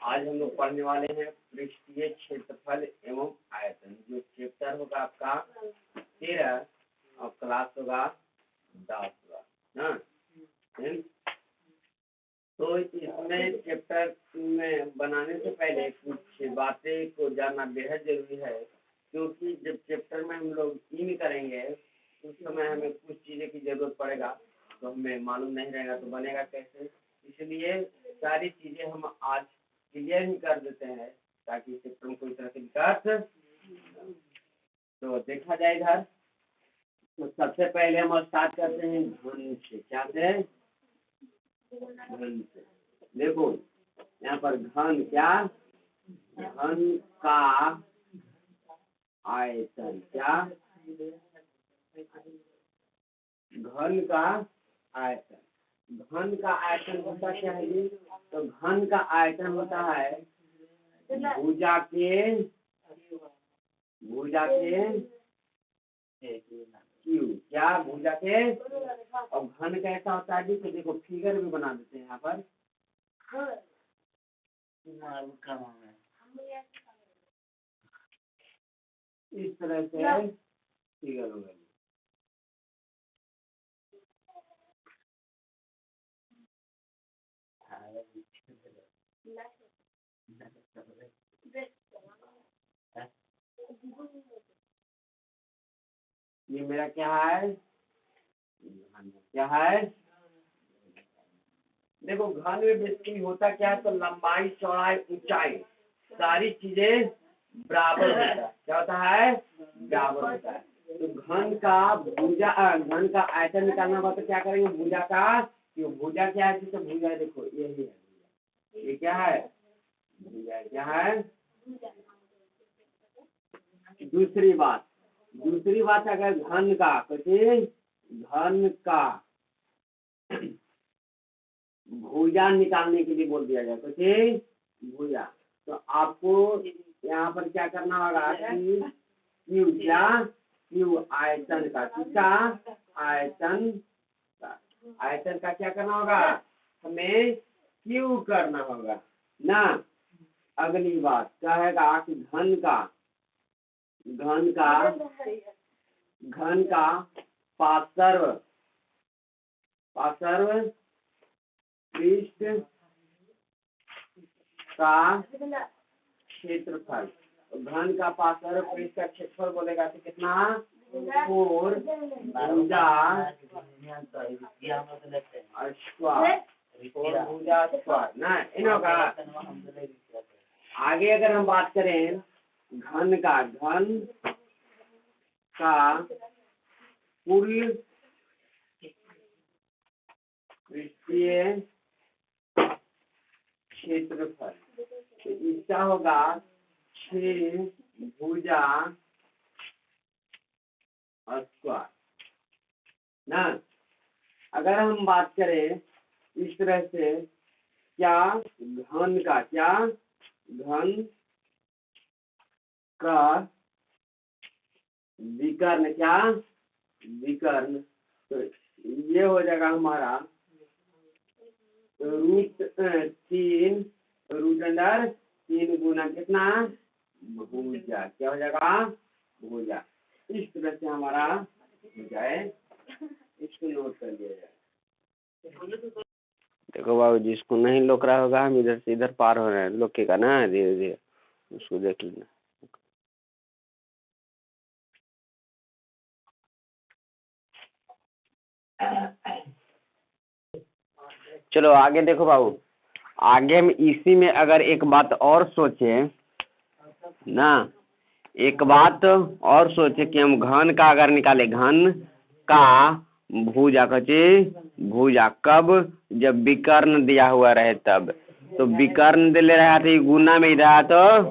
आज हम लोग पढ़ने वाले हैं पृष्ठीय क्षेत्रफल एवं आयतन, जो चैप्टर होगा आपका 13 और क्लास होगा 10 होगा ना। तो इसमें चैप्टर में बनाने से पहले कुछ बातें को जानना बेहद जरूरी है, क्योंकि जब चैप्टर में हम लोग इन करेंगे उस समय हमें कुछ चीज़ें की जरूरत पड़ेगा, तो हमें मालूम नहीं रहेगा तो बनेगा कैसे। इसलिए सारी चीज़ें हम आज क्लियर ही कर देते हैं ताकि चैप्टर में कोई तरह की दिक्कत। तो देखा जाए इधर, तो सबसे पहले हम स्टार्ट करते हैं घन से। क्या से? घन से। देखो यहाँ पर घन क्या? घन का आयतन। क्या? घन का आयतन। घन का आयतन होता क्या है जी? तो घन का आयतन होता है भुजा के क्यू। क्या? भुजा के। और घन कैसा होता है जी? तो देखो फिगर भी बना देते हैं यहाँ पर। इस तरह से फिगर होगा। ये मेरा क्या है? क्या है? देखो घन में बेसिकली होता क्या है? तो लंबाई, चौड़ाई, ऊंचाई सारी चीजें बराबर होता है। क्या होता है? बराबर होता है। तो घन का आयतन निकालना होगा तो क्या करेंगे? भुजा का। क्यों? भुजा क्या है? तो भुजा देखो यही है। ये क्या है? भुजा। क्या है? दूसरी बात अगर घन का भुजा निकालने के लिए बोल दिया जाए तो भुजा, तो आपको यहाँ पर क्या करना होगा कि क्यू आयतन का, किसका? आयतन का क्या करना होगा? हमें क्यू करना होगा ना। अगली बात क्या है कि घन का पार्श्व पृष्ठ का क्षेत्रफल। घन का पार्श्व पृष्ठ का क्षेत्रफल बोलेगा तो कितना? 4 भुजा स्क्वायर ना। इन होगा। आगे अगर हम बात करें घन का कुल पृष्ठीय क्षेत्रफल, तो इसका होगा 6 भुजा स्क्वायर ना। अगर हम बात करें इस तरह से, क्या? घन का विकर्ण। क्या? विकर्ण। तो ये हो जाएगा हमारा √3 गुना कितना? भुजा। क्या हो जाएगा? भुजा। इस तरह से हमारा भुजा है, इसको नोट कर लिया जाए। देखो बाबू, जिसको नहीं लोक रहा होगा हम इधर से इधर पार हो रहे हैं, लोकेगा ना धीरे धीरे, उसको देख लेना। चलो आगे देखो बाबू, आगे हम इसी में अगर एक बात और सोचे ना, एक बात और सोचे कि हम घन का अगर निकाले, घन का भुजा भुजा कब? जब विकर्ण दिया हुआ रहे तब। तो विकर्ण दे ले रहा था गुना में, इधर तो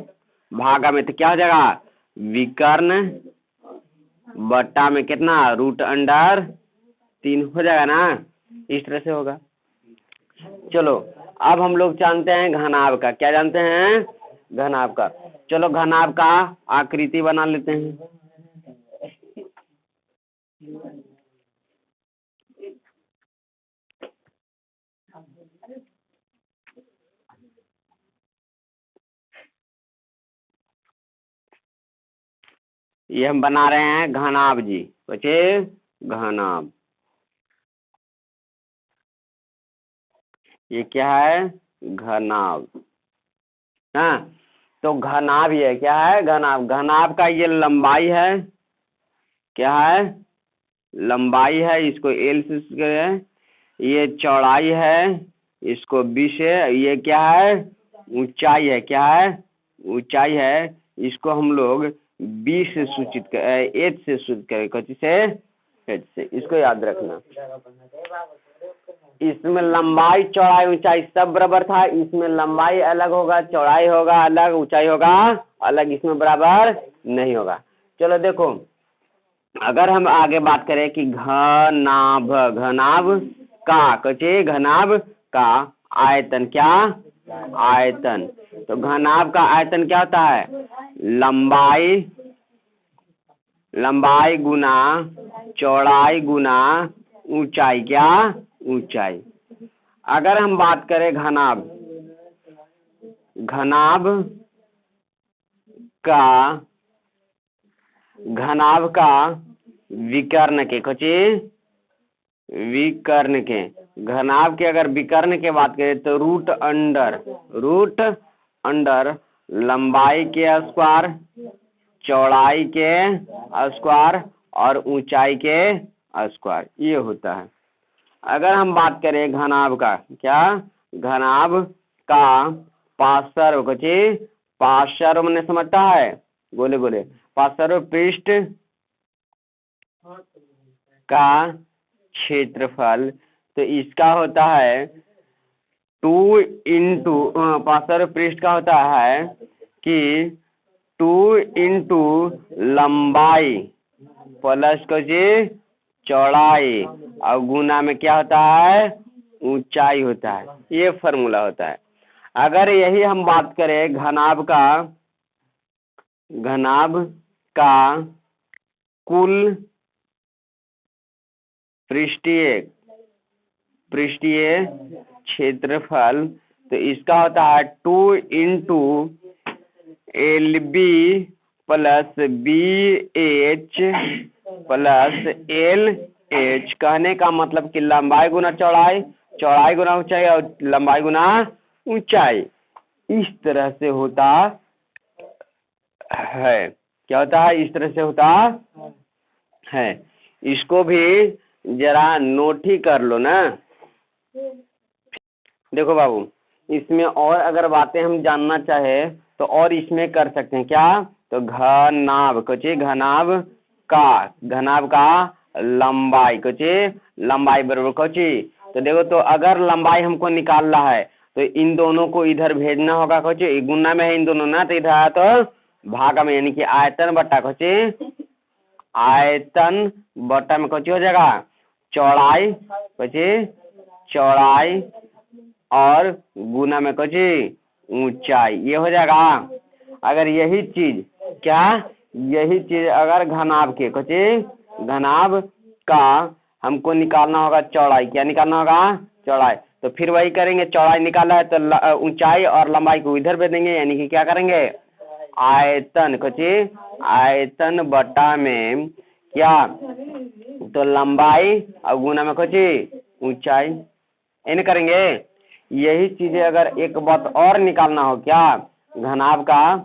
भागा में, तो क्या हो जाएगा? विकर्ण बट्टा में कितना? √3 हो जाएगा ना। इस तरह से होगा। चलो अब हम लोग जानते हैं घनाभ का। क्या जानते हैं? घनाभ का। चलो घनाभ का आकृति बना लेते हैं। ये हम बना रहे हैं घनाभ जी, बच्चे घनाभ। ये क्या है? घनाभ। हाँ, तो घनाभ ये क्या है? घनाभ। घनाभ का ये लंबाई है, क्या है? लंबाई है, इसको एल से करें। ये चौड़ाई है, इसको बी से। ये क्या है? ऊंचाई है, क्या है? ऊंचाई है, इसको हम लोग बी से सूचित कर, एच से सूचित करें, कौन से? एच से। इसको याद रखना। इसमें लंबाई चौड़ाई ऊंचाई सब बराबर था, इसमें लंबाई अलग होगा, चौड़ाई होगा अलग, ऊंचाई होगा अलग, इसमें बराबर नहीं होगा। चलो देखो, अगर हम आगे बात करें कि घनाभ, घनाभ का, कचे घनाभ का आयतन, क्या आयतन? तो घनाभ का आयतन क्या होता है? लंबाई, लंबाई गुना चौड़ाई गुना ऊंचाई, क्या ऊंचाई। अगर हम बात करें घनाभ, घनाभ का, घनाभ का विकर्ण के, कचे विकर्ण के, घनाभ के अगर विकर्ण के बात करें तो रूट अंडर, रूट अंडर लंबाई के स्क्वायर, चौड़ाई के स्क्वायर और ऊंचाई के स्क्वायर, ये होता है। अगर हम बात करें घनाभ का, क्या घनाभ का पार्श्व, कचे पार्श्व मैंने समझता है, बोले बोले पार्श्व पृष्ठ का क्षेत्रफल, तो इसका होता है 2 इंटू, पार्श्व पृष्ठ का होता है कि 2 इंटू लंबाई प्लस कचे चौड़ाई और गुना में क्या होता है? ऊंचाई होता है। ये फॉर्मूला होता है। अगर यही हम बात करें घनाभ का, घनाभ का कुल पृष्ठीय, पृष्ठीय क्षेत्रफल, तो इसका होता है 2 into L B plus B H plus L H. कहने का मतलब कि लंबाई गुना चौड़ाई, चौड़ाई गुना ऊंचाई और लंबाई गुना ऊंचाई, इस तरह से होता है। क्या होता है? इस तरह से होता है। इसको भी जरा नोट ही कर लो ना। देखो बाबू, इसमें और अगर बातें हम जानना चाहे तो और इसमें कर सकते हैं, क्या? तो घनाभ, कचे घनाभ का, घनाभ का लंबाई, कचे लंबाई बराबर कचे। तो देखो, तो अगर लंबाई हमको निकालना है तो इन दोनों को इधर भेजना होगा, कचे गुना में है इन दोनों ना, तो इधर आया तो भागा में, यानी कि आयतन बट्टा, कचे आयतन बट्टा में कचे हो जाएगा चौड़ाई, कचे चौड़ाई और गुना में कचे ऊंचाई, ये हो जाएगा। अगर यही चीज, क्या यही चीज अगर घनाभ के, कचे घनाभ का हमको निकालना होगा चौड़ाई, क्या निकालना होगा? चौड़ाई। तो फिर वही करेंगे, चौड़ाई निकाला है तो ऊंचाई और लंबाई को इधर भेज देंगे, यानी कि क्या करेंगे? आयतन, कचे आयतन बटा में क्या? तो लंबाई और गुना में कचे ऊंचाई, इन करेंगे। यही चीजें अगर एक बात और निकालना हो, क्या घनाभ का,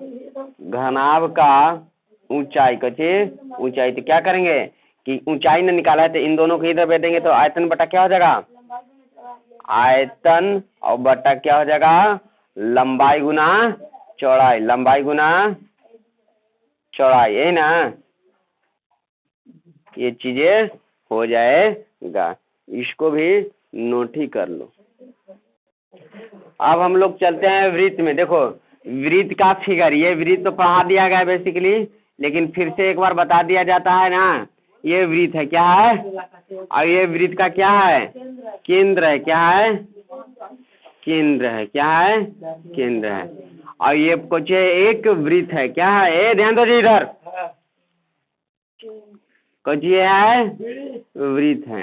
घनाभ का ऊंचाई, कचे ऊंचाई, तो क्या करेंगे कि ऊंचाई ने निकाला है तो इन दोनों को इधर भेज देंगे, तो आयतन बटा क्या हो जाएगा? आयतन और बटा क्या हो जाएगा? लंबाई गुना चौड़ाई, लंबाई गुना चौड़ाई, यही ना। ये चीजें हो जाएगा, इसको भी नोट ही कर लो। अब हम लोग चलते हैं वृत्त में। देखो, वृत्त का फिगर, ये वृत्त तो पढ़ा दिया गया बेसिकली, लेकिन फिर से एक बार बता दिया जाता है ना। ये वृत्त है, क्या है? और ये वृत्त का क्या है? केंद्र है, क्या है? केंद्र है, क्या है? केंद्र है। और ये कुछ एक वृत्त है, क्या है? ए ध्यान दो जी, इधर कुछ ये है वृत्त है।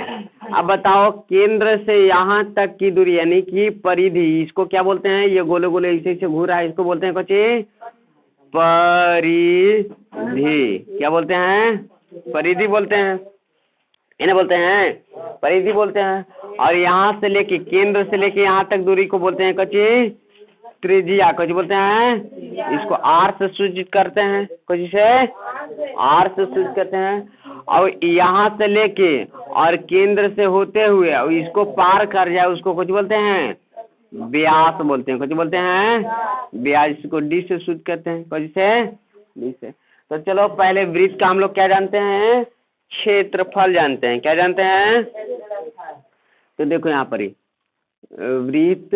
अब बताओ, केंद्र से यहाँ तक की दूरी यानी कि परिधि, इसको क्या बोलते हैं? ये गोले गोले ऐसे ऐसे घूर रहा है, इसको बोलते हैं कुछ परिधि क्या बोलते हैं? परिधि बोलते हैं, इन्हें बोलते हैं परिधि बोलते हैं। और यहाँ से लेके केंद्र से लेके यहाँ तक दूरी को बोलते हैं कची त्रिज्या। कची बोलते हैं? इसको आर से सूचित करते हैं। कची से? आर से सूचित करते हैं। और यहाँ से लेके और केंद्र से होते हुए और इसको पार कर जाए उसको कुछ बोलते हैं? व्यास बोलते हैं। कुछ बोलते हैं? व्यास। इसको डी से सूचित करते हैं। कौन से? डी से। तो चलो पहले वृत्त का हम लोग क्या जानते हैं? क्षेत्रफल जानते हैं। क्या जानते हैं? तो देखो यहाँ पर ही वृत्त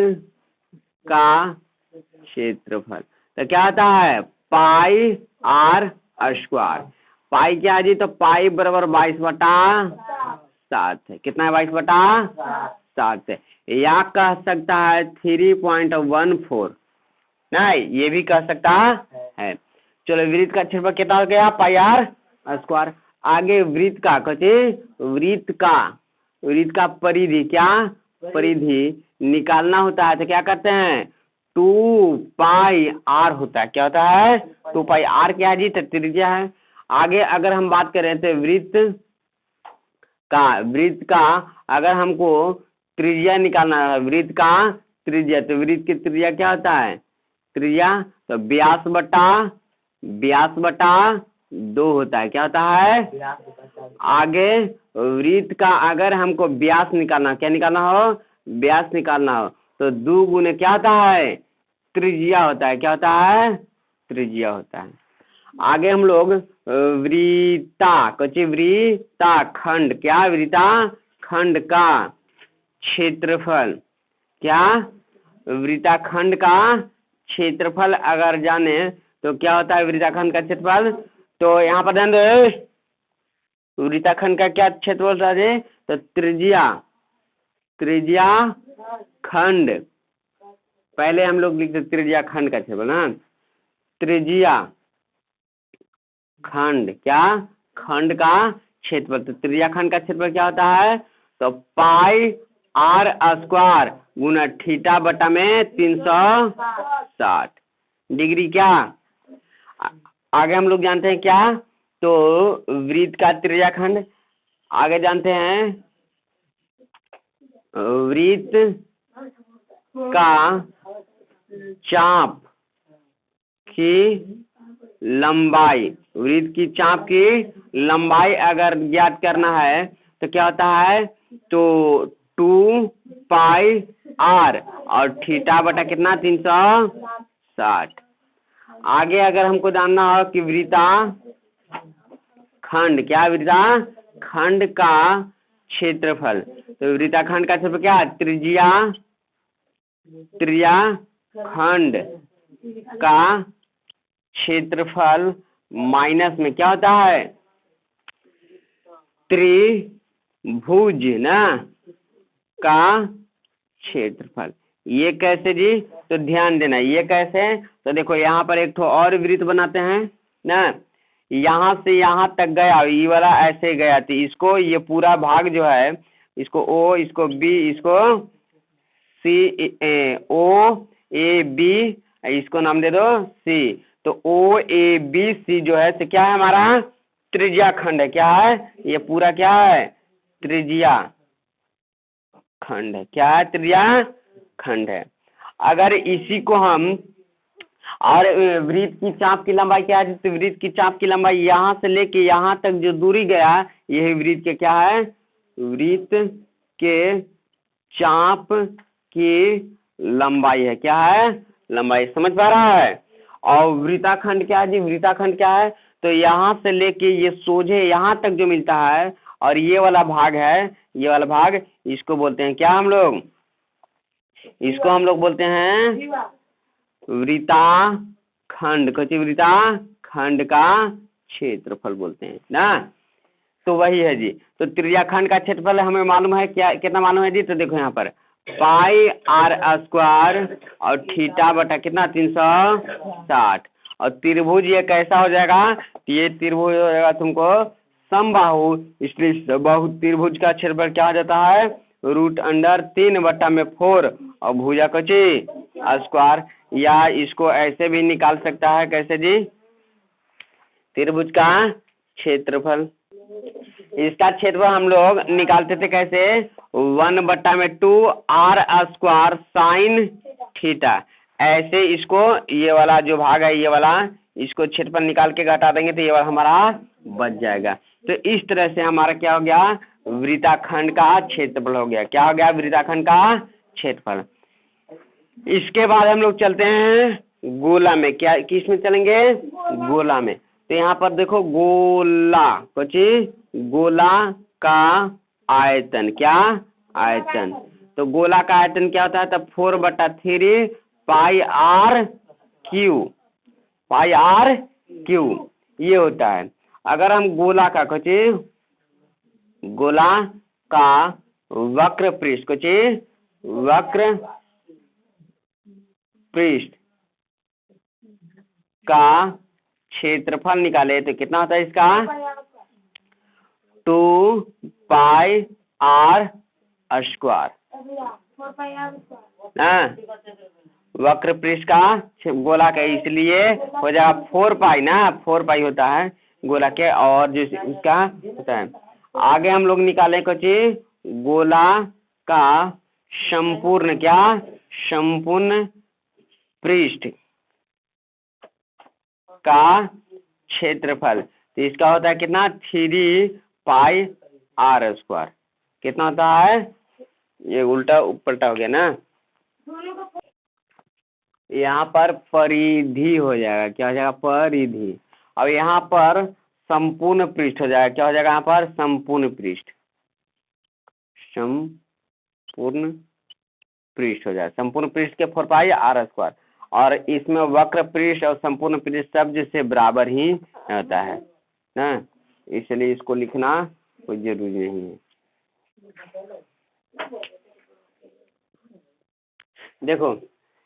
का क्षेत्रफल तो क्या आता है? पाई आर स्क्वायर। पाई क्या है जी? तो पाई बराबर 22/7 है। कितना है? 22/7 है। या कह सकता है 3.14। नहीं, ये भी कह सकता है। चलो वृत्त का क्षेत्रफल कितना हो गया? पाई आर स्क्वायर। आगे वृत्त का कहते वृत्त का परिधि क्या? परिधि निकालना होता है तो क्या करते हैं? 2 पाई होता है। क्या होता है? 2 पाई क्या है जी? तो त्रिज्या है। आगे अगर हम बात करें तो वृत्त का अगर हमको त्रिज्या निकालना है, वृत्त का त्रिज्या, तो वृत्त की त्रिज्या क्या होता है? त्रिज्या तो व्यास बटा 2 होता है। क्या होता है? आगे वृत्त का अगर हमको व्यास निकालना, क्या निकालना हो? व्यास निकालना हो तो 2 गुने क्या होता है? त्रिज्या होता है। क्या होता है? त्रिज्या होता है। आगे हम लोग वृत्ताखंड क्या? वृत्ताखंड का क्षेत्रफल क्या? वृत्ताखंड का क्षेत्रफल अगर जाने तो क्या होता है? वृत्ताखंड का क्षेत्रफल तो यहाँ पर ध्यान दो, वृत्ताखंड का क्या क्षेत्रफल है? तो त्रिज्या खंड। पहले हम लोग लिखते त्रिज्या खंड का क्षेत्रफल ना। त्रिज्या खंड क्या? खंड का क्षेत्रफल। तो त्रिज्या खंड का क्षेत्रफल क्या होता है? तो पाई आर स्क्वायर गुना थीटा बटा में 360 डिग्री। क्या आगे हम लोग जानते हैं क्या? तो वृत्त का त्रिज्या खंड। आगे जानते हैं वृत्त का चाप की लंबाई। वृत्त की चाप की लंबाई अगर ज्ञात करना है तो क्या होता है? तो 2 पाई आर और थीटा बटा कितना? 360। आगे अगर हमको जानना हो कि वृत्ताखंड क्या? वृत्ताखंड का क्षेत्रफल। तो वृत्ताखंड का क्षेत्रफल क्या? त्रिज्या खंड का क्षेत्रफल माइनस में क्या होता है? त्रिभुज ना का क्षेत्रफल। ये कैसे जी? तो ध्यान देना ये कैसे? तो देखो यहाँ पर एक ठो और वृत्त बनाते हैं ना। यहाँ से यहाँ तक गया, ये वाला ऐसे गया तो इसको ये पूरा भाग जो है इसको ओ, इसको बी, इसको सी, ओ ए बी, इसको नाम दे दो सी। तो ओ ए बी सी जो है तो क्या है? हमारा त्रिज्या खंड है। क्या है? ये पूरा क्या है? त्रिज्या खंड है। क्या है? त्रिज्या खंड है। अगर इसी को हम और वृत्त की चाप की लंबाई क्या है? तो वृत्त की चाप की लंबाई यहाँ से लेके यहाँ तक जो दूरी गया यही वृत्त के क्या है? वृत्त के चाप की लंबाई है। क्या है? लंबाई। समझ पा रहा है? और वृत्ताखंड क्या है जी? वृत्ताखंड क्या है? तो यहाँ से लेके ये सोझे यहाँ तक जो मिलता है और ये वाला भाग है, ये वाला भाग इसको बोलते हैं क्या? हम लोग इसको हम लोग बोलते हैं वृत्ताखंड। कच्ची वृत्ताखंड का क्षेत्रफल बोलते हैं ना। तो वही है जी। तो त्रिज्याखंड का क्षेत्रफल हमें मालूम है क्या? कितना मालूम है जी? तो देखो यहाँ पर पाई आर स्क्वायर और थीटा बटा कितना? 360। और त्रिभुज ये कैसा हो जाएगा? ये त्रिभुज हो जाएगा तुमको समबाहु। इसलिए बाहु त्रिभुज का क्षेत्रफल क्या हो जाता है? √3/4 और भुजा कची स्क्वायर। या इसको ऐसे भी निकाल सकता है, कैसे जी? त्रिभुज का क्षेत्रफल, इसका क्षेत्रफल हम लोग निकालते थे कैसे? 1/2 r² साइन थीटा। ऐसे इसको ये वाला जो भाग है ये वाला, इसको क्षेत्रफल निकाल के घटा देंगे तो ये वाला हमारा बच जाएगा। तो इस तरह से हमारा क्या हो गया? वृत्ताखंड का क्षेत्रफल हो गया। क्या हो गया? वृत्ताखंड का क्षेत्रफल। इसके बाद हम लोग चलते हैं गोला में। क्या किस में चलेंगे? गोला में। तो यहाँ पर देखो गोला, कुछ गोला का आयतन, क्या आयतन? तो गोला का आयतन क्या होता है? तब 4/3 पाई आर क्यू ये होता है। अगर हम गोला का कुछ गोला का वक्र पृष्ठ, कुछ वक्र पृष्ठ का क्षेत्रफल निकाले तो कितना होता है इसका? 2 पाई आर स्क्वायर। वक्र पृष्ठ का गोला का, इसलिए हो जाएगा 4 पाई ना, 4 पाई होता है गोला के, और जो इसका होता है। आगे हम लोग निकाले कुछ गोला का संपूर्ण, क्या संपूर्ण पृष्ठ का क्षेत्रफल। तो इसका होता है कितना? 3 पाई आर स्क्वायर। कितना होता है? ये उल्टा पलटा हो गया ना, यहाँ पर परिधि हो जाएगा। क्या हो जाएगा? परिधि। अब यहाँ पर संपूर्ण पृष्ठ हो जाएगा। क्या हो जाएगा यहाँ पर? संपूर्ण पृष्ठ, संपूर्ण पृष्ठ हो जाएगा। संपूर्ण पृष्ठ के 4 पाई आर स्क्वायर, और इसमें वक्र पृष्ठ और संपूर्ण पृष्ठ सब जिससे बराबर ही होता है ना, इसलिए इसको लिखना कोई जरूरी नहीं है। देखो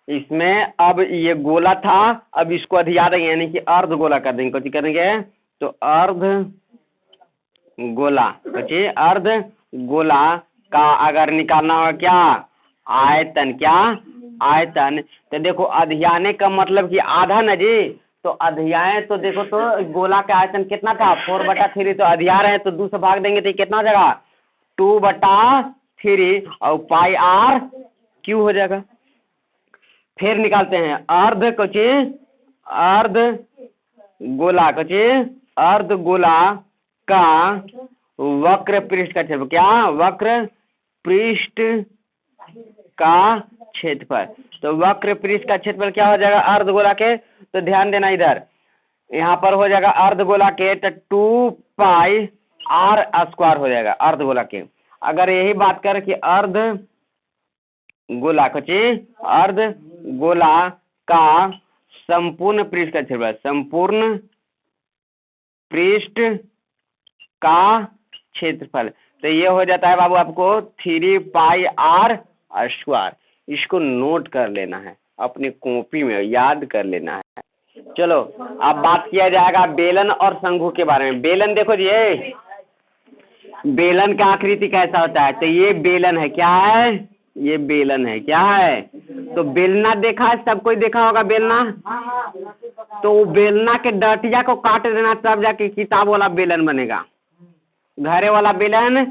इसमें अब ये गोला था, अब इसको अधिया देंगे, यानी कि अर्ध गोला कर देंगे। कुछ करेंगे तो अर्ध गोला, बच्चे अर्ध गोला का अगर निकालना होगा क्या? आयतन, क्या आयतन। तो देखो अधियाने का मतलब कि आधा न जी, तो अधियाए तो देखो तो गोला का आयतन कितना था? 4/3। तो अधिया रहे तो 2 से भाग देंगे तो कितना हो जाएगा? 2/3 और पाई आर क्यू हो जाएगा। फिर निकालते हैं अर्ध कुछ अर्ध गोला, कुछ अर्ध गोला का वक्र पृष्ठ का क्षेत्रफल। क्या? वक्र पृष्ठ का क्षेत्रफल। तो वक्र पृष्ठ का क्षेत्रफल क्या हो जाएगा अर्ध गोला के? तो ध्यान देना इधर, यहाँ पर हो जाएगा अर्ध गोला के तो 2 पाई आर स्क्वायर हो जाएगा अर्ध गोला के। अगर यही बात करें कि अर्ध गोला, कुछ अर्ध गोला का संपूर्ण पृष्ठ का क्षेत्रफल, संपूर्ण पृष्ठ का क्षेत्रफल, तो ये हो जाता है बाबू आपको 3 पाई आर स्क्वायर। इसको नोट कर लेना है, अपनी कॉपी में याद कर लेना है। चलो अब बात किया जाएगा बेलन और शंकु के बारे में। बेलन देखो जी, बेलन का आकृति कैसा होता है? तो ये बेलन है, क्या है? ये बेलन है, क्या है? तो बेलना देखा है, सब कोई देखा होगा बेलना। तो बेलना के डटिया को काट देना तब जाके किताब वाला बेलन बनेगा। घरे वाला बेलन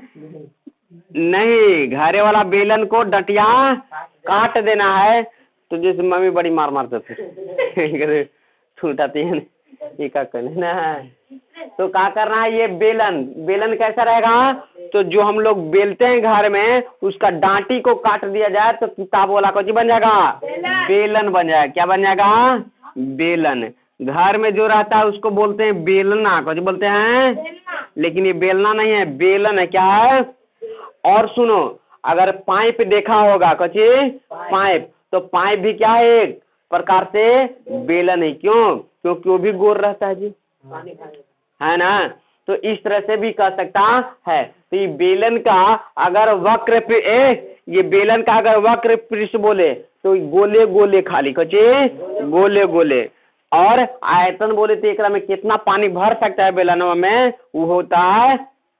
नहीं, घरे वाला बेलन को डटिया काट देना है। तो जैसे मम्मी बड़ी मार मारते थे छूटाती है ये क्या करना है, तो क्या करना है? ये बेलन, बेलन कैसा रहेगा? तो जो हम लोग बेलते हैं घर में, उसका डांटी को काट दिया जाए तो किताब वाला कुछ बन जाएगा? बेलन बन जाएगा। क्या बन जाएगा? बेलन। घर में जो रहता है उसको बोलते हैं बेलना, कुछ बोलते हैं, लेकिन ये बेलना नहीं है, बेलन है। क्या है? और सुनो, अगर पाइप देखा होगा, कुछ पाइप, तो पाइप भी क्या है? एक प्रकार से बेलन है। क्यों? क्योंकि वो भी गोल रहता है जी, है ना। तो इस तरह से भी कह सकता है। तो ये बेलन का अगर वक्र ये बेलन का अगर वक्र पृष्ठ बोले तो गोले गोले खाली, कुछ गोले गोले, और आयतन बोले तो एक में कितना पानी भर सकता है बेलनवा में, वो होता है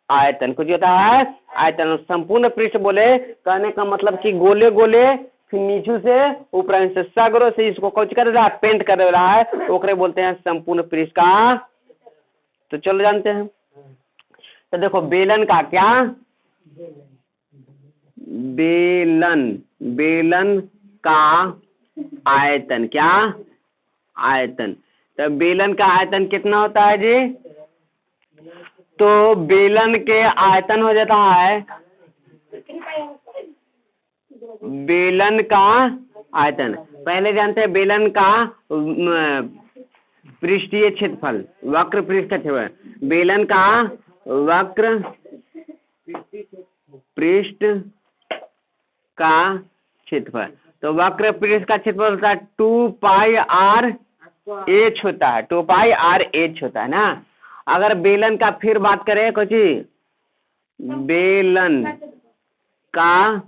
आयतन। कुछ होता है आयतन। संपूर्ण पृष्ठ बोले कहने का मतलब कि गोले गोले फिर नीचू से ऊपर से सगरो से इसको कुछ कर रहा है, पेंट कर रहा है, तो ओकरे बोलते हैं संपूर्ण पृष्ठ का। तो चलो जानते हैं। तो देखो बेलन का क्या, बेलन का आयतन, क्या आयतन। तो बेलन का आयतन कितना होता है जी? तो बेलन के आयतन हो जाता है, बेलन का आयतन पहले जानते हैं, बेलन का पृष्ठीय क्षेत्रफल, वक्र पृष्ठ का क्षेत्रफल, बेलन का वक्र पृष्ठ का क्षेत्रफल। तो वक्र पृष्ठ का क्षेत्रफल होता है 2 पाई r h होता है, 2 पाई r h होता है ना। अगर बेलन का फिर बात करें कुछ, बेलन का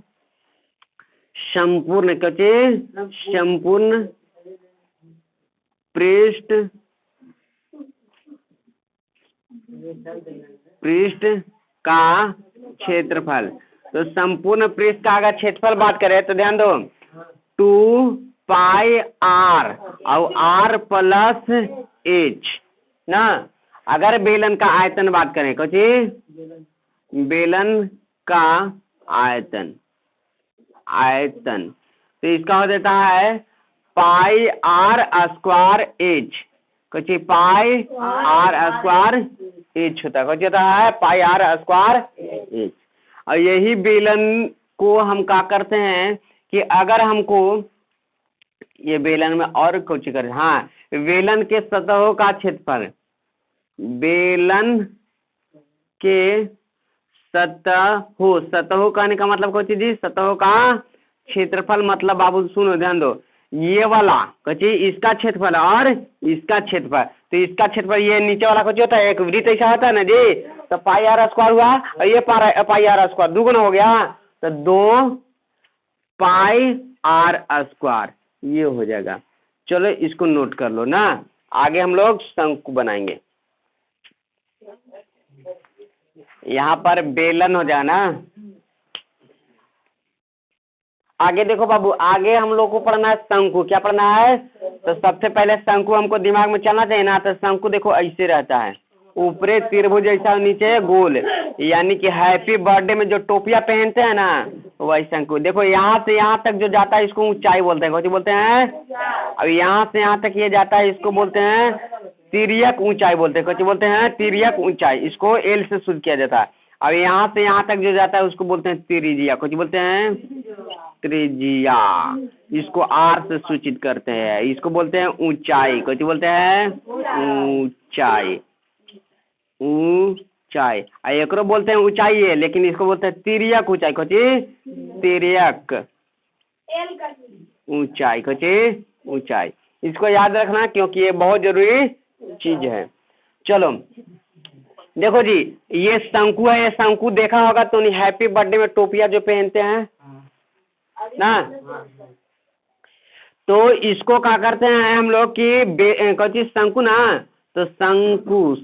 संपूर्ण संपूर्ण पृष्ठ का क्षेत्रफल। तो संपूर्ण पृष्ठ का अगर क्षेत्रफल बात करें तो ध्यान दो, 2 पाई r और r प्लस h ना। अगर बेलन का आयतन बात करें कुछ, बेलन का आयतन तो इसका हो जाता है पाई r स्क्वायर h, कुछ पाई r स्क्वायर h होता है, कुछ होता है पाई r स्क्वायर h। और यही बेलन को हम क्या करते हैं कि अगर हमको ये बेलन में और कुछ करें, हाँ, बेलन के सतहों का क्षेत्रफल, बेलन के सतहों कहने का मतलब कोई चीज, सतहों का क्षेत्रफल मतलब बाबू सुनो ध्यान दो, ये वाला कची इसका क्षेत्रफल और इसका क्षेत्रफल। तो इसका क्षेत्रफल ये नीचे वाला कुछ होता है, एक वृत्त ऐसा होता है ना जी, तो पाई r स्क्वायर हुआ और ये पाई r स्क्वायर दुगुना हो गया, तो 2 पाई r स्क्वायर ये हो जाएगा। चलो इसको नोट कर लो ना, आगे हम लोग शंकु बनाएंगे। यहाँ पर बेलन हो जाए ना। आगे देखो बाबू, आगे हम लोग को पढ़ना है शंकु। क्या पढ़ना है? तो सबसे पहले शंकु हमको दिमाग में चलना चाहिए ना। तो शंकु देखो ऐसे रहता है, ऊपरे त्रिभुज जैसा, नीचे गोल, यानी कि हैप्पी बर्थडे में जो टोपियां पहनते हैं ना, वही शंकु। देखो यहाँ से यहाँ तक जो जाता है इसको ऊंचाई बोलते हैं, कौन बोलते हैं? अब यहाँ से यहाँ तक ये जाता है इसको बोलते हैं तिर्यक ऊंचाई बोलते हैं, कौन बोलते हैं? तिर्यक ऊंचाई। इसको एल से शुरू किया जाता है। अब यहाँ से यहाँ तक जो जाता है उसको बोलते हैं त्रिज्या, कुछ बोलते हैं त्रिज्या। इसको आर से सूचित करते हैं, इसको बोलते हैं ऊंचाई, कुछ बोलते हैं ऊंचाई, ऊंचाई। एकरो बोलते हैं ऊंचाई है, लेकिन इसको बोलते हैं तिर्यक ऊंचाई, कुछ तिर्यक ऊंचाई, कुछ ऊंचाई। इसको याद रखना क्योंकि ये बहुत जरूरी चीज है। चलो देखो जी, ये शंकु है, ये शंकु देखा होगा तो नहीं, हैप्पी बर्थडे में टोपियां जो पहनते हैं ना, तो इसको क्या करते हैं हम लोग कि कौची शंकु ना, तो शंकु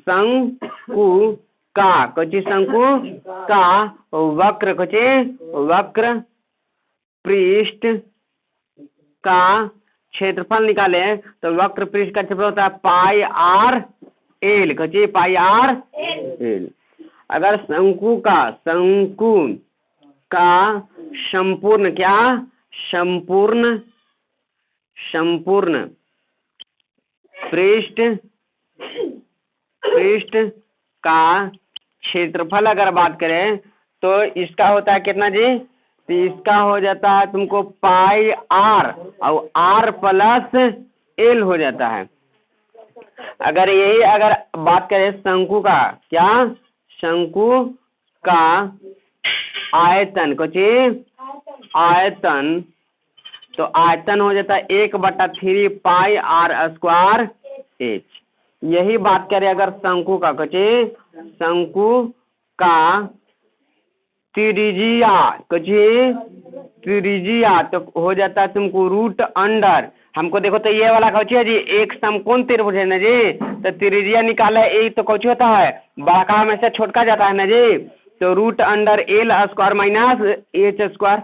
का कौची, शंकु का वक्र, कौची वक्र पृष्ठ का क्षेत्रफल निकाले तो वक्र पृष्ठ का क्षेत्रफल होता है पाई r एल, कची पाई r एल। अगर शंकु का संपूर्ण क्या, संपूर्ण पृष्ठ का क्षेत्रफल अगर बात करें तो इसका होता है कितना जी? तो इसका हो जाता है तुमको पाई r और r प्लस एल हो जाता है। अगर यही अगर बात करें शंकु का, क्या शंकु का आयतन, कुछ आयतन, तो आयतन हो जाता है 1/3 पाई r स्क्वायर h। यही बात करें अगर शंकु का, कुछ शंकु का त्रिज्या, कुछ त्रिज्या, तो हो जाता है तुमको रूट अंडर, हमको देखो तो ये वाला कौची है जी, एक समकोण त्रिभुज है ना जी, तो त्रिज्या निकाला है, एक तो कौची होता है बड़का में से छोटका जाता है ना जी, तो root under L square minus H square.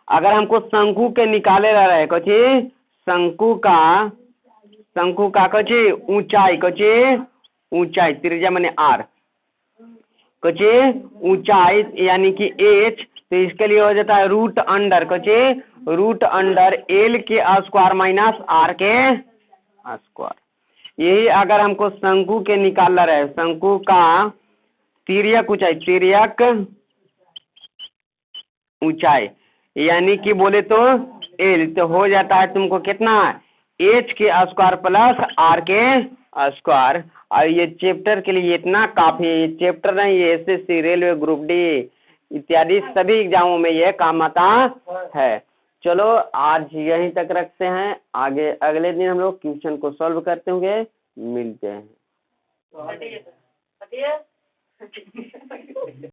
अगर हमको शंकु के निकाले रहे कची शंकु का कची ऊंचाई त्रिज्या माने आर कची ऊंचाई यानी कि एच, तो इसके लिए हो जाता है रूट अंडर एल के स्क्वायर माइनस आर के स्क्वायर। यही अगर हमको शंकु के निकालना रहे, शंकु का तिर्यक ऊंचाई यानी कि बोले तो एल, तो हो जाता है तुमको कितना एच के स्क्वायर प्लस आर के स्क्वायर। और ये चैप्टर के लिए इतना काफी है, ये चैप्टर नहीं, ये एसएससी, रेलवे, ग्रुप डी इत्यादि सभी एग्जामों में ये काम आता है। चलो आज यहीं तक रखते हैं, आगे अगले दिन हम लोग क्वेश्चन को सॉल्व करते होंगे, मिलते हैं।